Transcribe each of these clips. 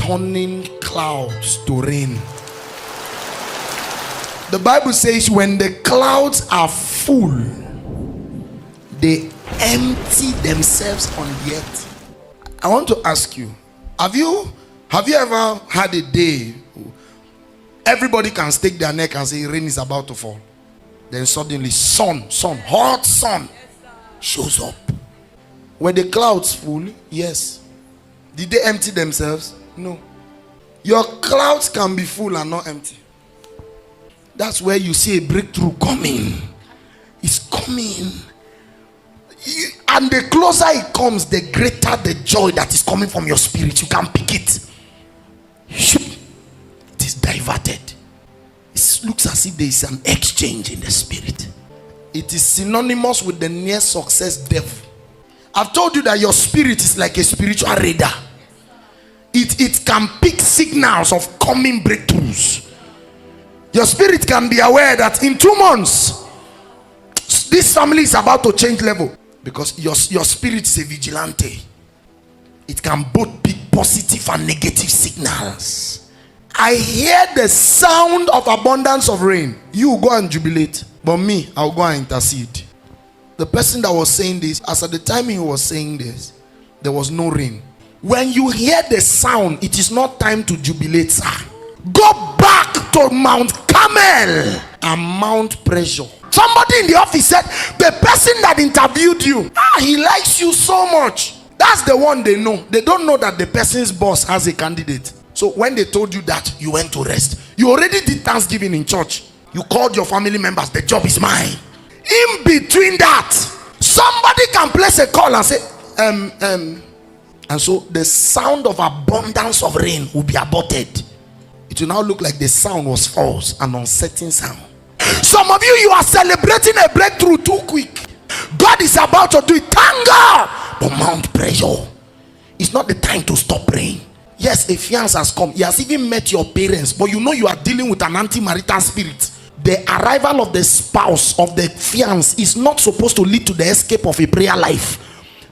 turning clouds to rain. The Bible says when the clouds are full, they empty themselves on the earth. I want to ask you, have you ever had a day everybody can stake their neck and say rain is about to fall? Then suddenly hot sun shows up. Were the clouds full? Yes. Did they empty themselves? No. Your clouds can be full and not empty. That's where you see a breakthrough coming. It's coming. And the closer it comes, the greater the joy that is coming from your spirit. You can pick it. It is diverted. It looks as if there is an exchange in the spirit. It is synonymous with the near success devil. I've told you that your spirit is like a spiritual radar. It can pick signals of coming breakthroughs. Your spirit can be aware that in 2 months this family is about to change level, because your spirit is a vigilante. It can both pick positive and negative signals. I hear the sound of abundance of rain. You go and jubilate, but me, I'll go and intercede. The person that was saying this, as at the time he was saying this, there was no rain. When you hear the sound, it is not time to jubilate, sir. Go back to Mount Carmel and Mount Pressure. Somebody in the office said, the person that interviewed you, he likes you so much. That's the one they know. They don't know that the person's boss has a candidate. So when they told you that, you went to rest. You already did Thanksgiving in church. You called your family members, the job is mine. In between that, somebody can place a call and say, and so the sound of abundance of rain will be aborted. It will now look like the sound was false, an uncertain sound. Some of you are celebrating a breakthrough too quick. God is about to do it. Thank God. But Mount Pressure, it's not the time to stop praying. Yes, a fiance has come. He has even met your parents, but you know you are dealing with an anti-marital spirit. The arrival of the spouse of the fiance is not supposed to lead to the escape of a prayer life.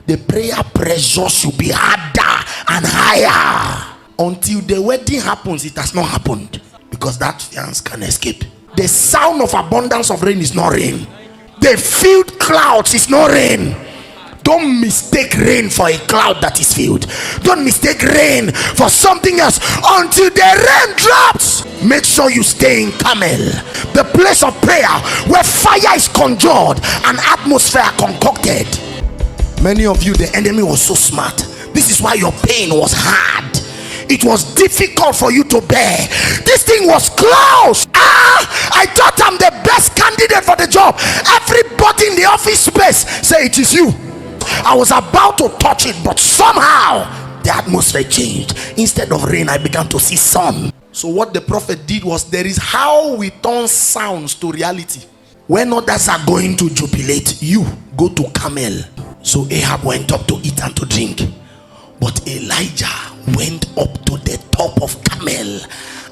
The prayer pressure should be harder and higher. Until the wedding happens, it has not happened, because that fiance can escape. The sound of abundance of rain is not rain. The filled clouds is not rain. Don't mistake rain for a cloud that is filled. Don't mistake rain for something else. Until the rain drops, make sure you stay in Carmel, the place of prayer where fire is conjured and atmosphere concocted. Many of you, the enemy was so smart. This is why your pain was hard. It was difficult for you to bear. This thing was close. I thought I'm the best candidate for the job. Everybody in the office space say it is you. I was about to touch it, but somehow the atmosphere changed. Instead of rain, I began to see sun. So what the prophet did was, there is how we turn sounds to reality. When others are going to jubilate, you go to Carmel. So Ahab went up to eat and to drink, but Elijah went up to the top of Carmel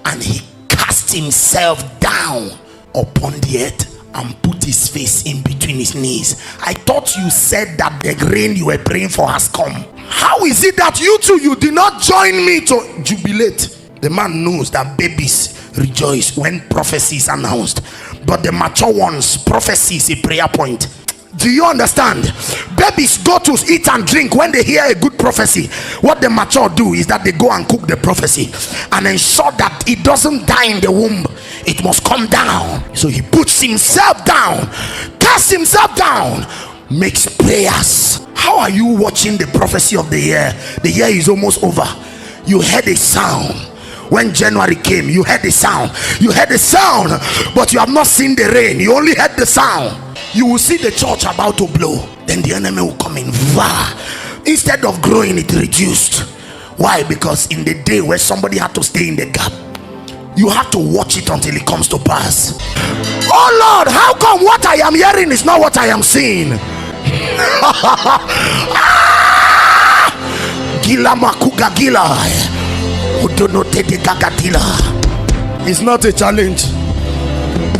and he cast himself down upon the earth and put his face in between his knees. I thought you said that the rain you were praying for has come. How is it that you two, you did not join me to jubilate? The man knows that babies rejoice when prophecy is announced, but the mature ones, prophecy is a prayer point. Do you understand? Babies go to eat and drink when they hear a good prophecy. What the mature do is that they go and cook the prophecy and ensure that it doesn't die in the womb. It must come down. So he puts himself down, casts himself down, makes prayers. How are you watching the prophecy of the year? The year is almost over. You heard a sound. When January came, you heard the sound. You heard the sound, but you have not seen the rain. You only heard the sound. You will see the church about to blow. Then the enemy will come in. Instead of growing, it reduced. Why? Because in the day where somebody had to stay in the gap, you have to watch it until it comes to pass. Oh Lord, how come what I am hearing is not what I am seeing? Gila makuga gila. It's not a challenge.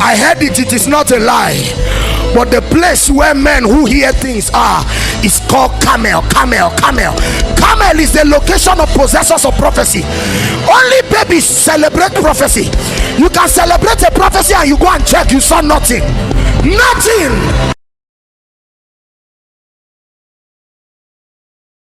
I heard it, it is not a lie. But the place where men who hear things are is called Carmel. Carmel is the location of possessors of prophecy. Only babies celebrate prophecy. You can celebrate a prophecy and you go and check, you saw nothing.